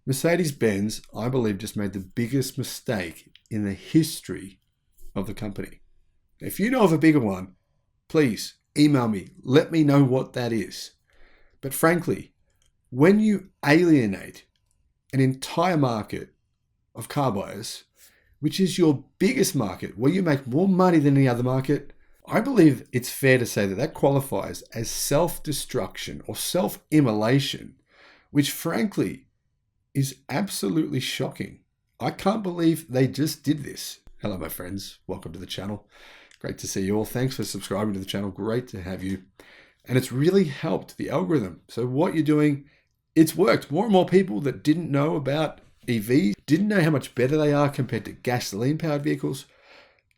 Mercedes-Benz, I believe, just made the biggest mistake in the history of the company. If you know of a bigger one, please email me. Let me know what that is. But frankly, when you alienate an entire market of car buyers, which is your biggest market, where you make more money than any other market, I believe it's fair to say that that qualifies as self-destruction or self-immolation, which frankly is absolutely shocking. I can't believe they just did this. Hello, my friends. Welcome to the channel. Great to see you all. Thanks for subscribing to the channel. Great to have you. And it's really helped the algorithm. So what you're doing, it's worked. More and more people that didn't know about EVs, didn't know how much better they are compared to gasoline-powered vehicles,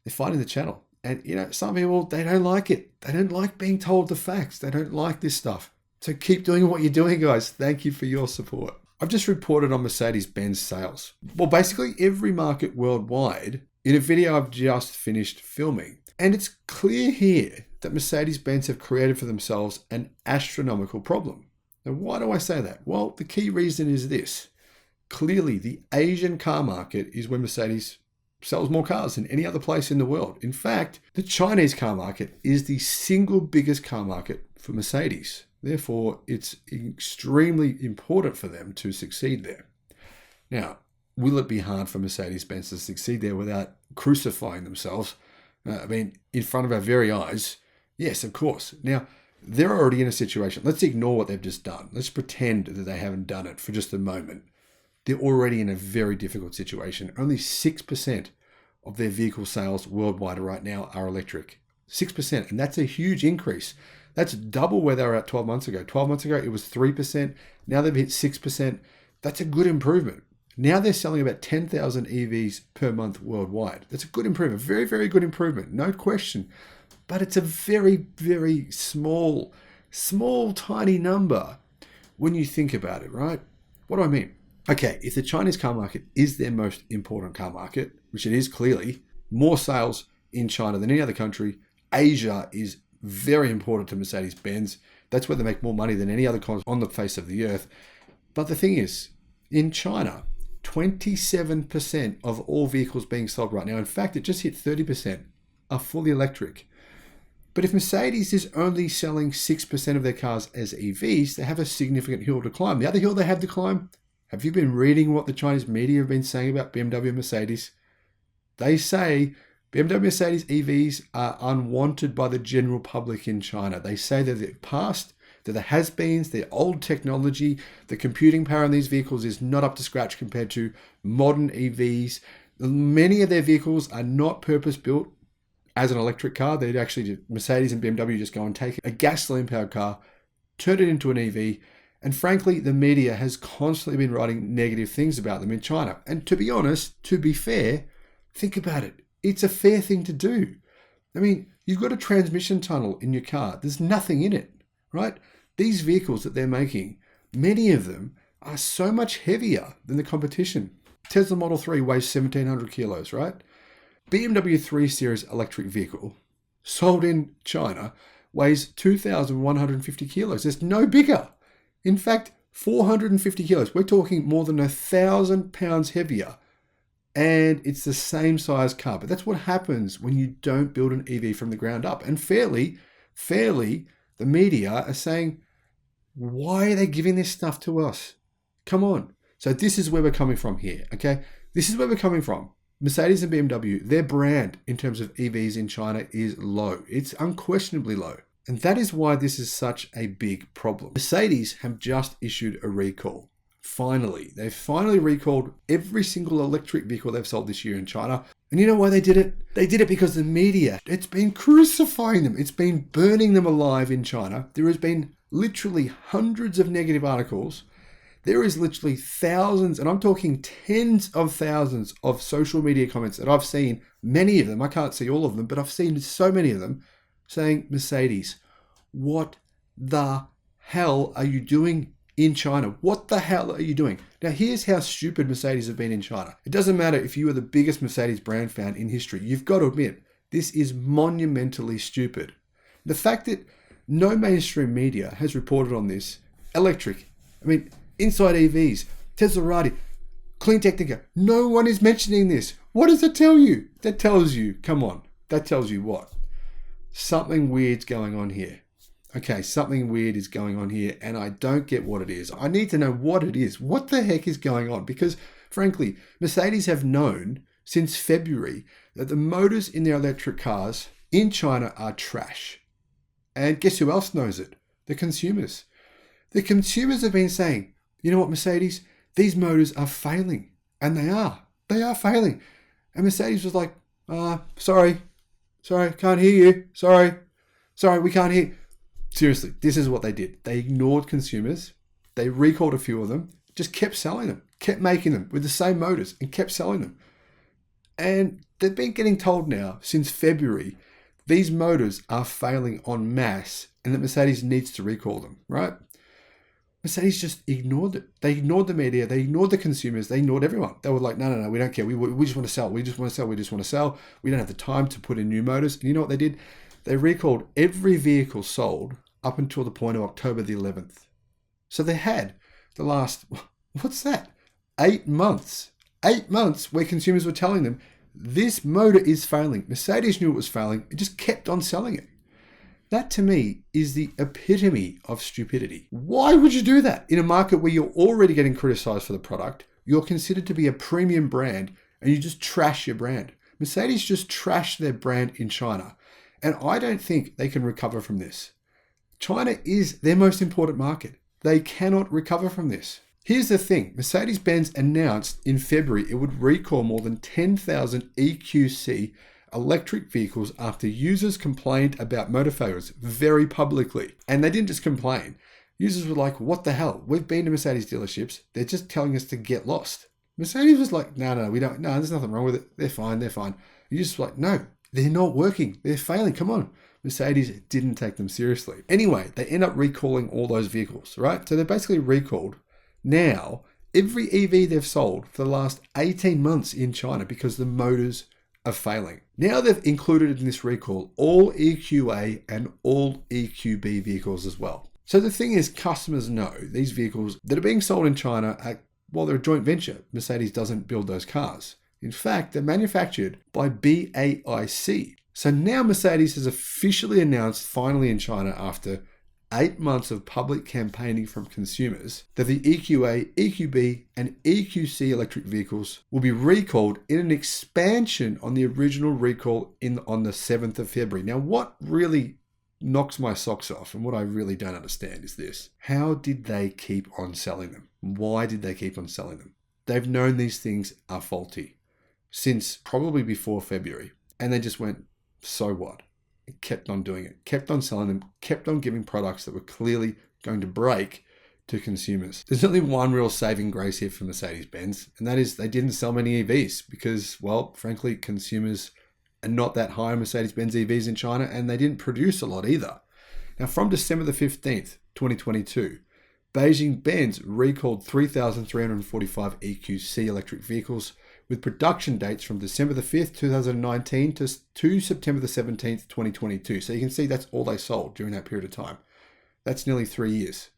they're finding the channel. And, you know, some people, they don't like it. They don't like being told the facts. They don't like this stuff. So keep doing what you're doing, guys. Thank you for your support. I've just reported on Mercedes-Benz sales. Well, basically every market worldwide in a video I've just finished filming. And it's clear here that Mercedes-Benz have created for themselves an astronomical problem. Now, why do I say that? Well, the key reason is this. Clearly, the Asian car market is where Mercedes sells more cars than any other place in the world. In fact, the Chinese car market is the single biggest car market for Mercedes. Therefore, it's extremely important for them to succeed there. Now, will it be hard for Mercedes-Benz to succeed there without crucifying themselves? In front of our very eyes? Yes, of course. Now, they're already in a situation. Let's ignore what they've just done. Let's pretend that they haven't done it for just a moment. They're already in a very difficult situation. Only 6% of their vehicle sales worldwide right now are electric. 6%, and that's a huge increase. That's double where they were at 12 months ago. 12 months ago, it was 3%. Now they've hit 6%. That's a good improvement. Now they're selling about 10,000 EVs per month worldwide. That's a good improvement. Very, very good improvement. No question. But it's a very, very small, tiny number when you think about it, right? What do I mean? Okay, if the Chinese car market is their most important car market, which it is clearly, more sales in China than any other country, Asia is very important to Mercedes-Benz. That's where they make more money than any other country on the face of the earth. But the thing is, in China, 27% of all vehicles being sold right now, in fact, it just hit 30%, are fully electric. But if Mercedes is only selling 6% of their cars as EVs, they have a significant hill to climb. The other hill they have to climb, have you been reading what the Chinese media have been saying about BMW and Mercedes? They say BMW Mercedes EVs are unwanted by the general public in China. They say that they're past, they're the has-beens, they're old technology. The computing power in these vehicles is not up to scratch compared to modern EVs. Many of their vehicles are not purpose-built as an electric car. They'd actually, Mercedes and BMW just go and take a gasoline-powered car, turn it into an EV, and frankly, the media has constantly been writing negative things about them in China. And to be honest, to be fair, think about it. It's a fair thing to do. I mean, you've got a transmission tunnel in your car. There's nothing in it, right? These vehicles that they're making, many of them are so much heavier than the competition. Tesla Model 3 weighs 1,700 kilos, right? BMW 3 Series electric vehicle sold in China weighs 2,150 kilos. It's no bigger. In fact, 450 kilos. We're talking more than 1,000 pounds heavier. And it's the same size car. But that's what happens when you don't build an EV from the ground up. And fairly, the media are saying, why are they giving this stuff to us? Come on. So this is where we're coming from here, okay? This is where we're coming from. Mercedes and BMW, their brand in terms of EVs in China is low. It's unquestionably low. And that is why this is such a big problem. Mercedes have just issued a recall. Finally, they've finally recalled every single electric vehicle they've sold this year in China. And you know why they did it? They did it because the media, it's been crucifying them. It's been burning them alive in China. There has been literally hundreds of negative articles. There is literally thousands, and I'm talking tens of thousands of social media comments that I've seen, many of them, I can't see all of them, but I've seen so many of them saying, Mercedes, what the hell are you doing in China? What the hell are you doing? Now, here's how stupid Mercedes have been in China. It doesn't matter if you are the biggest Mercedes brand fan in history. You've got to admit, this is monumentally stupid. The fact that no mainstream media has reported on this, electric, inside EVs, Tesla Radi, Clean Technica. No one is mentioning this. What does it tell you? That tells you, come on, that tells you what? Something weird's going on here. Okay, something weird is going on here, and I don't get what it is. I need to know what it is. What the heck is going on? Because, frankly, Mercedes have known since February that the motors in their electric cars in China are trash. And guess who else knows it? The consumers. The consumers have been saying, you know what, Mercedes? These motors are failing. And they are. They are failing. And Mercedes was like, sorry, can't hear you. Sorry, we can't hear. Seriously, this is what they did. They ignored consumers. They recalled a few of them, just kept selling them, kept making them with the same motors and kept selling them. And they've been getting told now since February, these motors are failing en masse and that Mercedes needs to recall them, right? Mercedes just ignored it. They ignored the media. They ignored the consumers. They ignored everyone. They were like, no, we don't care. We just want to sell. We just want to sell. We don't have the time to put in new motors. And you know what they did? They recalled every vehicle sold up until the point of October the 11th. So they had the last, what's that? 8 months. 8 months where consumers were telling them, this motor is failing. Mercedes knew it was failing. It just kept on selling it. That to me is the epitome of stupidity. Why would you do that in a market where you're already getting criticized for the product? You're considered to be a premium brand and you just trash your brand. Mercedes just trashed their brand in China. And I don't think they can recover from this. China is their most important market. They cannot recover from this. Here's the thing. Mercedes-Benz announced in February it would recall more than 10,000 EQC electric vehicles after users complained about motor failures very publicly. And they didn't just complain. Users were like, what the hell? We've been to Mercedes dealerships. They're just telling us to get lost. Mercedes was like, no, we don't. No, there's nothing wrong with it. They're fine. You're just like, no, they're not working. They're failing. Come on. Mercedes didn't take them seriously. Anyway, they end up recalling all those vehicles, right? So they're basically recalled now every EV they've sold for the last 18 months in China because the motors are failing. Now they've included in this recall all EQA and all EQB vehicles as well. So the thing is, customers know these vehicles that are being sold in China they're a joint venture. Mercedes doesn't build those cars. In fact, they're manufactured by BAIC. So now Mercedes has officially announced finally in China after 8 months of public campaigning from consumers that the EQA, EQB and EQC electric vehicles will be recalled in an expansion on the original recall on the 7th of February. Now, what really knocks my socks off and what I really don't understand is this. How did they keep on selling them? Why did they keep on selling them? They've known these things are faulty since probably before February. And they just went, so what? It kept on doing it, kept on selling them, kept on giving products that were clearly going to break to consumers. There's only one real saving grace here for Mercedes-Benz, and that is they didn't sell many EVs because, well, frankly, consumers are not that high on Mercedes-Benz EVs in China, and they didn't produce a lot either. Now, from December the 15th, 2022, Beijing-Benz recalled 3,345 EQC electric vehicles with production dates from December the 5th, 2019 to September the 17th, 2022. So you can see that's all they sold during that period of time. That's nearly 3 years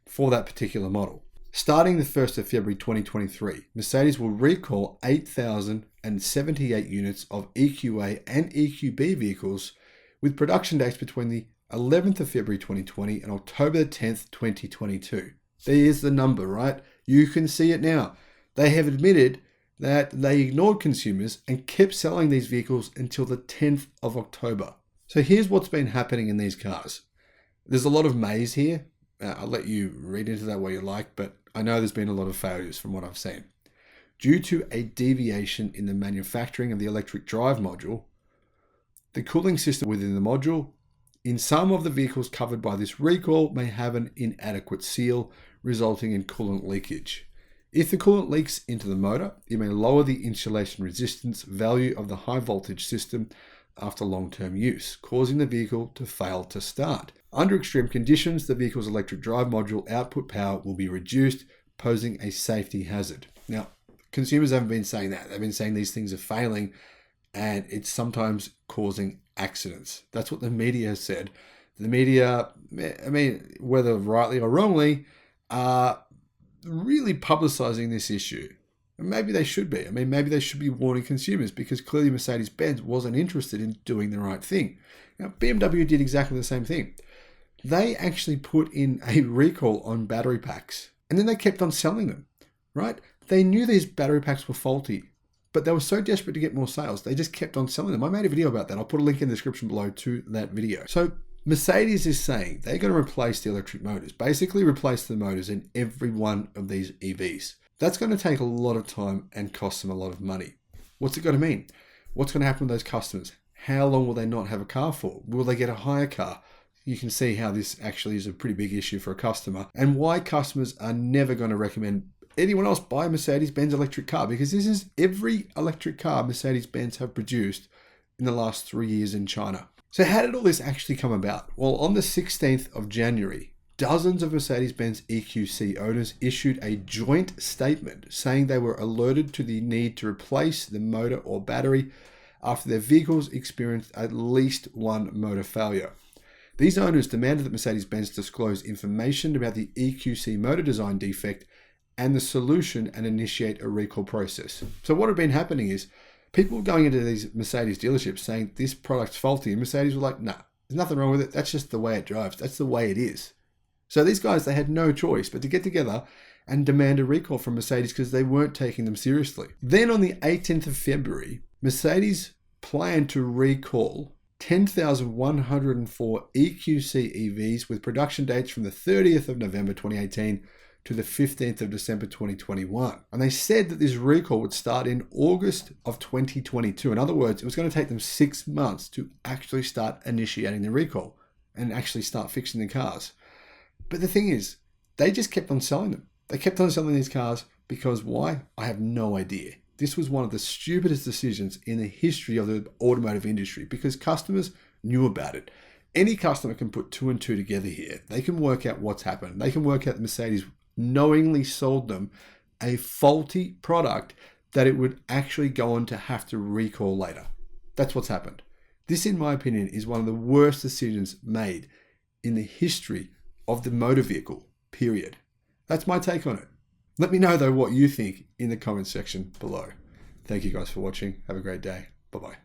for that particular model. Starting the 1st of February 2023, Mercedes will recall 8,078 units of EQA and EQB vehicles with production dates between the 11th of February 2020 and October the 10th, 2022. There's the number, right? You can see it now. They have admitted that they ignored consumers and kept selling these vehicles until the 10th of October. So here's what's been happening in these cars. There's a lot of maze here. I'll let you read into that what you like, but I know there's been a lot of failures from what I've seen. Due to a deviation in the manufacturing of the electric drive module, the cooling system within the module in some of the vehicles covered by this recall may have an inadequate seal, resulting in coolant leakage. If the coolant leaks into the motor, it may lower the insulation resistance value of the high voltage system after long-term use, causing the vehicle to fail to start. Under extreme conditions, the vehicle's electric drive module output power will be reduced, posing a safety hazard. Now, consumers haven't been saying that. They've been saying these things are failing and it's sometimes causing accidents. That's what the media has said. The media, I mean, whether rightly or wrongly, really publicizing this issue. And maybe they should be. I mean, maybe they should be warning consumers because clearly Mercedes-Benz wasn't interested in doing the right thing. Now, BMW did exactly the same thing. They actually put in a recall on battery packs and then they kept on selling them, right? They knew these battery packs were faulty, but they were so desperate to get more sales, they just kept on selling them. I made a video about that. I'll put a link in the description below to that video. So Mercedes is saying they're going to replace the electric motors, basically replace the motors in every one of these EVs. That's going to take a lot of time and cost them a lot of money. What's it going to mean? What's going to happen with those customers? How long will they not have a car for? Will they get a hire car? You can see how this actually is a pretty big issue for a customer and why customers are never going to recommend anyone else buy a Mercedes-Benz electric car, because this is every electric car Mercedes-Benz have produced in the last 3 years in China. So how did all this actually come about? Well, on the 16th of January, dozens of Mercedes-Benz EQC owners issued a joint statement saying they were alerted to the need to replace the motor or battery after their vehicles experienced at least one motor failure. These owners demanded that Mercedes-Benz disclose information about the EQC motor design defect and the solution and initiate a recall process. So what had been happening is people going into these Mercedes dealerships saying this product's faulty, and Mercedes were like, nah, there's nothing wrong with it. That's just the way it drives. That's the way it is. So these guys, they had no choice but to get together and demand a recall from Mercedes because they weren't taking them seriously. Then on the 18th of February, Mercedes planned to recall 10,104 EQC EVs with production dates from the 30th of November 2018 to the 15th of December 2021. And they said that this recall would start in August of 2022. In other words, it was going to take them 6 months to actually start initiating the recall and actually start fixing the cars. But the thing is, they just kept on selling them. They kept on selling these cars because why? I have no idea. This was one of the stupidest decisions in the history of the automotive industry because customers knew about it. Any customer can put 2 and 2 together here. They can work out what's happened. They can work out that Mercedes knowingly sold them a faulty product that it would actually go on to have to recall later. That's what's happened. This, in my opinion, is one of the worst decisions made in the history of the motor vehicle, period. That's my take on it. Let me know, though, what you think in the comments section below. Thank you guys for watching. Have a great day. Bye-bye.